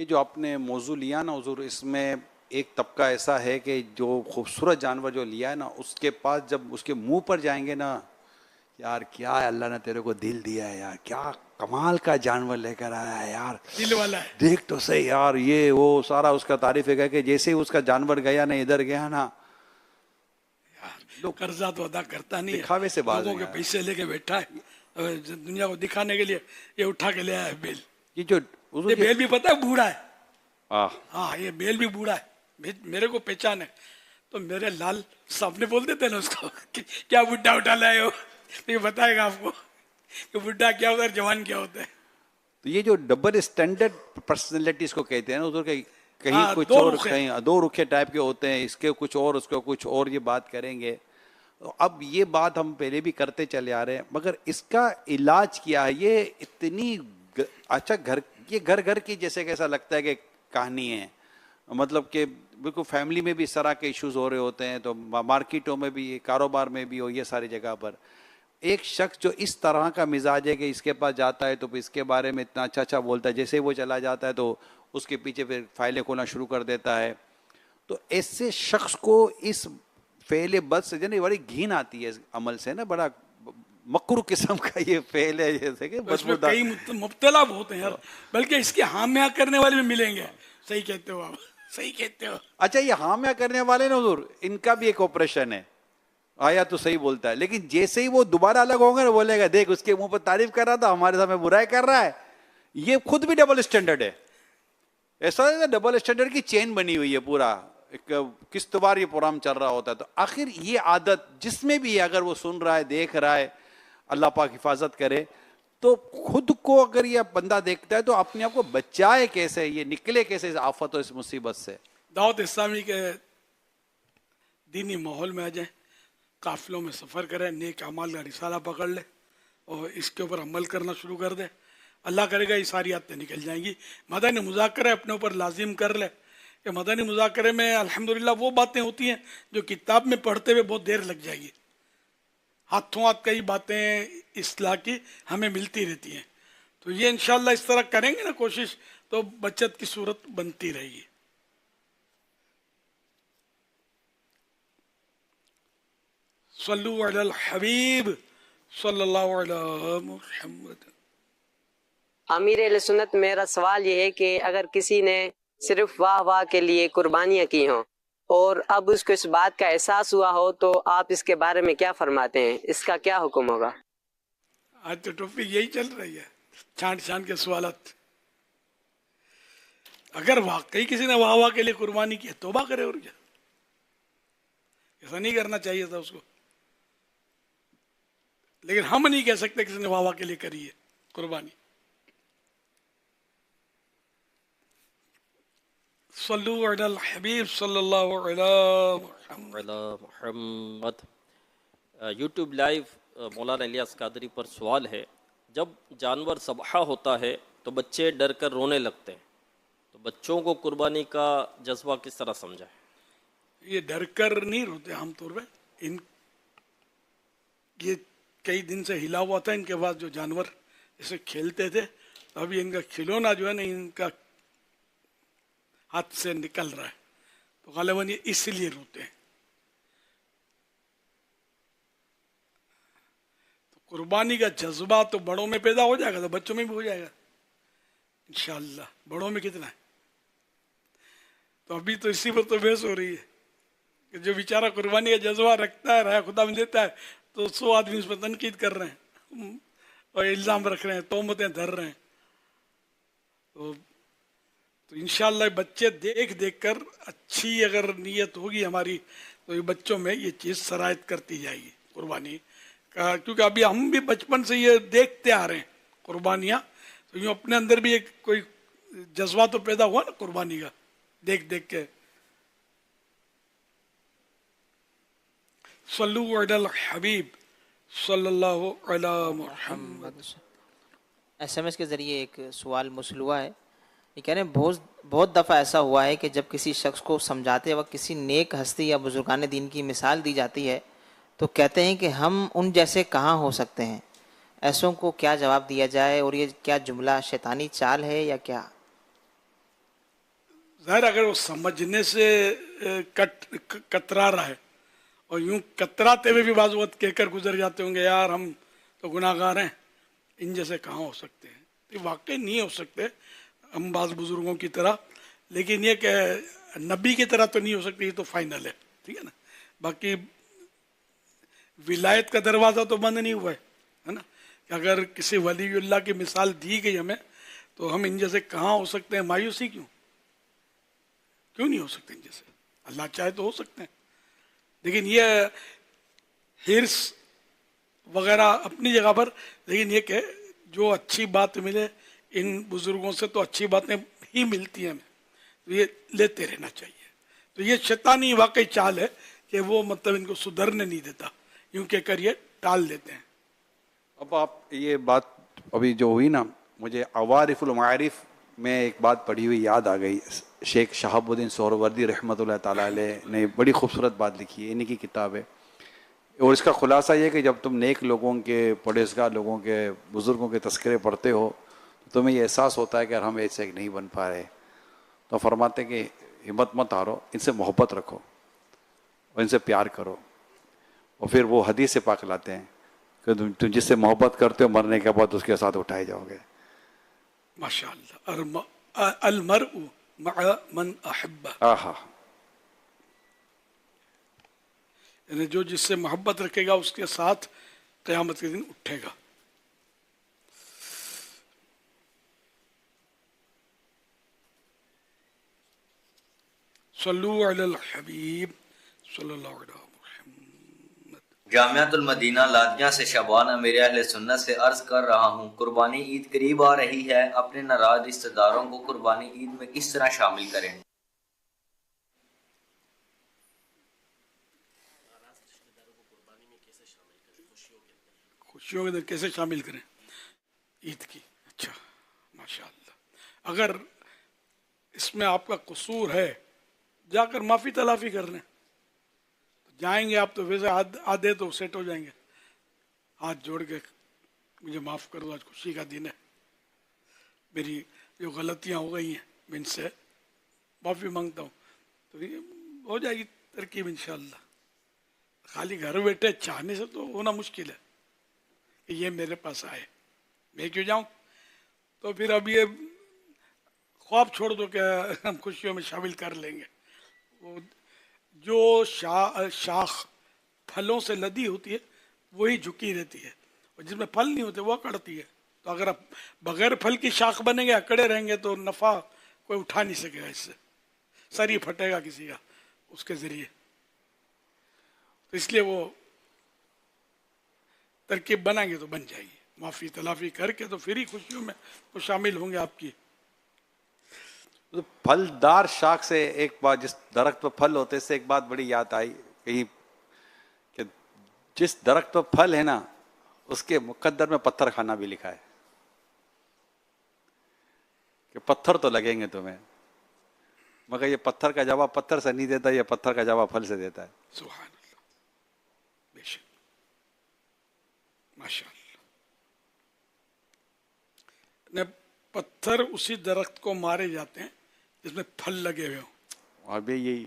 یہ جو آپ نے موضوع لیا نا حضور، اس میں ایک طبقہ ایسا ہے کہ جو خوبصورت جانور جو لیا ہے نا، اس کے پاس جب اس کے منہ پر جائیں گے نا، یار کیا ہے اللہ نے تیرے کو دل دیا ہے یار، کیا کمال کا جانور لے کر آیا ہے یار، دل والا ہے. دیکھ تو صحیح یار، یہ وہ سارا اس کا تعریف ہے کہ جیسے ہی اس کا جانور گیا نا، ادھر گیا نا، لوگ قرضہ تو ادا کرتا نہیں دکھاوے سے ہے، باز لوگوں ہیں کے یار. پیسے لے کے بیٹھا ہے اور دنیا کو دکھانے کے لیے یہ اٹھا کے لے آیا ہے بیل. یہ جو حضور یہ بیل بھی پتہ ہے بوڑھا ہے. آہ، ہاں یہ بیل بھی بوڑھا ہے، میرے کو پہچان ہے. تو میرے لال صاحب نے بول دیتے نا اس کو کہ کیا بڈھا اٹھا لائے ہو، تو یہ بتائے گا آپ کو کہ بڈھا کیا ہوتا ہے جوان کیا ہوتا ہے. تو یہ جو ڈبل اسٹینڈرڈ پرسنالٹیز کو کہتے ہیں نا حضور، کہ کہیں ہاں، کچھ دو اور، رخ ہے. کہیں دو رخے ٹائپ کے ہوتے ہیں، اس کے کچھ اور اس کے کچھ اور، یہ بات کریں گے. اب یہ بات ہم پہلے بھی کرتے چلے آ رہے ہیں، مگر اس کا علاج کیا ہے؟ یہ اتنی اچھا یہ گھر گھر کی جیسے کیسا لگتا ہے کہ کہانی ہے، مطلب کہ بالکل فیملی میں بھی اس طرح کے ایشوز ہو رہے ہوتے ہیں، تو مارکیٹوں میں بھی، کاروبار میں بھی ہو، یہ ساری جگہ پر ایک شخص جو اس طرح کا مزاج ہے کہ اس کے پاس جاتا ہے تو اس کے بارے میں اتنا اچھا اچھا بولتا ہے، جیسے ہی وہ چلا جاتا ہے تو اس کے پیچھے پھر فائلیں کھولنا شروع کر دیتا ہے. تو ایسے شخص کو اس فعل بد سے جنہیں بڑی گھین آتی ہے اس عمل سے نا، بڑا مکرو قسم کا یہ فعل ہے، جیسے کہ اس میں بدبودار. کئی مبتلا بہت ہیں یار، بلکہ اس کے حامیہ کرنے والے بھی ملیں گے. صحیح کہتے ہو آپ، صحیح کہتے ہو. اچھا یہ حامیہ کرنے والے نا حضور، ان کا بھی ایک آپریشن ہے، آیا تو صحیح بولتا ہے، لیکن جیسے ہی وہ دوبارہ الگ ہوں گے نا، بولے گا دیکھ اس کے منہ پر تعریف کر رہا تھا، ہمارے سامنے برائی کر رہا ہے. یہ خود بھی ڈبل اسٹینڈرڈ ہے. ایسا ہے ڈبل اسٹینڈرڈ کی چین بنی ہوئی ہے، پورا ایک قسط وار یہ پروگرام چل رہا ہوتا ہے. تو آخر یہ عادت جس میں بھی ہے، اگر وہ سن رہا ہے، دیکھ رہا ہے، اللہ پاک حفاظت کرے، تو خود کو اگر یہ بندہ دیکھتا ہے تو اپنے آپ کو بچائے کیسے، یہ نکلے کیسے اس آفت اور اس مصیبت سے. دعوت اسلامی کے دینی ماحول میں آ جائیں، قافلوں میں سفر کریں، نیک اعمال کا رسالہ پکڑ لے اور اس کے اوپر عمل کرنا شروع کر دے. اللہ کرے گا یہ ساری عادتیں نکل جائیں گی. مدنی مذاکرے اپنے اوپر لازم کر لے کہ مدنی مذاکرے میں الحمدللہ وہ باتیں ہوتی ہیں جو کتاب میں پڑھتے ہوئے بہت دیر لگ جائے گی. ہاتھوں ہاتھ کئی باتیں اصلاح کی ہمیں ملتی رہتی ہیں. تو یہ انشاءاللہ اس طرح کریں گے نا کوشش، تو بچت کی صورت بنتی رہے گی. صلو علی الحبیب صلی اللہ علیہ محمد. امیر اہل سنت، میرا سوال یہ ہے کہ اگر کسی نے صرف واہ واہ کے لیے قربانیاں کی ہوں اور اب اس کو اس بات کا احساس ہوا ہو، تو آپ اس کے بارے میں کیا فرماتے ہیں؟ اس کا کیا حکم ہوگا؟ آج تو ٹاپک یہی چل رہی ہے، چھانٹ چھانٹ کے سوالات. اگر واقعی کسی نے واہ واہ کے لیے قربانی کی، توبہ کرے. اور کیا، ایسا نہیں کرنا چاہیے تھا اس کو. لیکن ہم نہیں کہہ سکتے کسی نے واہ واہ کے لیے کری ہے قربانی. صلو علی الحبیب صلی اللہ علیہ محمد. یوٹیوب لائیو مولانا الیاس قادری پر سوال ہے، جب جانور ذبح ہوتا ہے تو بچے ڈر کر رونے لگتے ہیں، تو بچوں کو قربانی کا جذبہ کس طرح سمجھائیں؟ یہ ڈر کر نہیں روتے عام طور پہ. یہ کئی دن سے ہلا ہوا تھا ان کے پاس جو جانور اسے کھیلتے تھے، ابھی ان کا کھلونا جو ہے نا ان کا ہاتھ سے نکل رہا ہے، تو غالباً یہ اس لیے روتے ہیں. تو قربانی کا جذبہ تو بڑوں میں پیدا ہو جائے گا تو بچوں میں بھی ہو جائے گا انشاءاللہ. بڑوں میں کتنا ہے؟ تو ابھی تو اسی پر تو بحث ہو رہی ہے کہ جو بیچارہ قربانی کا جذبہ رکھتا ہے، رہا خدا میں دیتا ہے، تو 100 آدمی اس پر تنقید کر رہے ہیں اور الزام رکھ رہے ہیں، تہمتیں دھر رہے ہیں. تو انشاءاللہ بچے دیکھ دیکھ کر اچھی اگر نیت ہوگی ہماری، تو یہ بچوں میں یہ چیز سرایت کرتی جائے گی قربانی کا. کیونکہ ابھی ہم بھی بچپن سے یہ دیکھتے آ رہے ہیں قربانیاں، تو یوں اپنے اندر بھی ایک کوئی جذبہ تو پیدا ہوا نا قربانی کا دیکھ دیکھ کے. صلو علی الحبیب صلی اللہ علی محمد. SMS کے ذریعے ایک سوال موصول ہوا ہے. یہ کہہ رہے ہیں بہت دفعہ ایسا ہوا ہے کہ جب کسی شخص کو سمجھاتے وقت کسی نیک ہستی یا بزرگان دین کی مثال دی جاتی ہے تو کہتے ہیں کہ ہم ان جیسے کہاں ہو سکتے ہیں. ایسوں کو کیا جواب دیا جائے، اور یہ کیا جملہ شیطانی چال ہے یا کیا؟ ظاہر اگر وہ سمجھنے سے کترا رہا ہے اور یوں کتراتے ہوئے بھی بعض وقت کہہ کر گزر جاتے ہوں گے یار ہم تو گناہ گار ہیں، ان جیسے کہاں ہو سکتے ہیں، یہ واقعی نہیں ہو سکتے ہم بعض بزرگوں کی طرح، لیکن یہ کہ نبی کی طرح تو نہیں ہو سکتی، یہ تو فائنل ہے، ٹھیک ہے نا. باقی ولایت کا دروازہ تو بند نہیں ہوا ہے نا، کہ اگر کسی ولی اللہ کی مثال دی گئی ہمیں تو ہم ان جیسے کہاں ہو سکتے ہیں، مایوسی کیوں نہیں ہو سکتے ان جیسے، اللہ چاہے تو ہو سکتے ہیں. لیکن یہ ہرس وغیرہ اپنی جگہ پر، لیکن یہ کہ جو اچھی بات ملے ان بزرگوں سے تو اچھی باتیں ہی ملتی ہیں ہمیں، تو یہ لیتے رہنا چاہیے. تو یہ شیطانی واقعی چال ہے کہ وہ مطلب ان کو سدھرنے نہیں دیتا، یوں کہہ کر یہ ٹال دیتے ہیں. اب آپ یہ بات ابھی جو ہوئی نا، مجھے عوارف المعارف میں ایک بات پڑھی ہوئی یاد آ گئی. شیخ شہاب الدین سہروردی رحمۃ اللہ تعالیٰ علیہ نے بڑی خوبصورت بات لکھی ہے، انہی کی کتاب ہے، اور اس کا خلاصہ یہ کہ جب تم نیک لوگوں کے، پرہیزگار لوگوں کے، بزرگوں کے تذکرے پڑھتے ہو تو تمہیں یہ احساس ہوتا ہے کہ ہم ایسے نہیں بن پا رہے، تو فرماتے ہیں کہ ہمت مت ہارو، ان سے محبت رکھو اور ان سے پیار کرو. اور پھر وہ حدیث سے پاک لاتے ہیں کہ تم جس سے محبت کرتے ہو مرنے کے بعد اس کے ساتھ اٹھائے جاؤ گے. ماشاء اللہ. المرء مع من احب، آہا، یعنی جو جس سے محبت رکھے گا اس کے ساتھ قیامت کے دن اٹھے گا. صلو علی الحبیب صلی اللہ علیہ وسلم. جامعۃ المدینہ لادیاں سے شعبان امیر اہل سنت سے عرض کر رہا ہوں، قربانی عید قریب آ رہی ہے، اپنے ناراض رشتہ داروں کو قربانی عید میں کس طرح شامل کریں؟ خوشیوں کے اندر کیسے شامل کریں عید کی؟ اچھا، ماشاء اللہ. اگر اس میں آپ کا قصور ہے جا کر معافی تلافی کر لیں. جائیں گے آپ تو ویسے آدھے تو سیٹ ہو جائیں گے، ہاتھ جوڑ کے مجھے معاف کر دو، آج خوشی کا دن ہے، میری جو غلطیاں ہو گئی ہیں میں ان سے معافی مانگتا ہوں، تو یہ ہو جائے گی ترکیب انشاءاللہ. خالی گھر بیٹھے چاہنے سے تو ہونا مشکل ہے کہ یہ میرے پاس آئے، میں کیوں جاؤں. تو پھر اب یہ خواب چھوڑ دو کہ ہم خوشیوں میں شامل کر لیں گے. وہ جو شاخ پھلوں سے لدی ہوتی ہے وہی جھکی رہتی ہے، اور جس میں پھل نہیں ہوتے وہ اکڑتی ہے. تو اگر آپ بغیر پھل کی شاخ بنیں گے، اکڑے رہیں گے، تو نفع کوئی اٹھا نہیں سکے گا، اس سے سر ہی پھٹے گا کسی کا اس کے ذریعے. تو اس لیے وہ ترکیب بنائیں گے تو بن جائے گی، معافی تلافی کر کے تو پھر ہی خوشیوں میں وہ شامل ہوں گے آپ کی. پھلدار شاخ سے ایک بات، جس درخت پہ پھل ہوتے سے ایک بات بڑی یاد آئی کہیں کہ جس درخت پہ پھل ہے نا اس کے مقدر میں پتھر کھانا بھی لکھا ہے کہ پتھر تو لگیں گے تمہیں، مگر یہ پتھر کا جواب پتھر سے نہیں دیتا، یہ پتھر کا جواب پھل سے دیتا ہے. سبحان اللہ، بے شک، ماشاء اللہ. پتھر اسی درخت کو مارے جاتے ہیں جس میں پھل لگے ہوئے ہوں. اور بھی یہی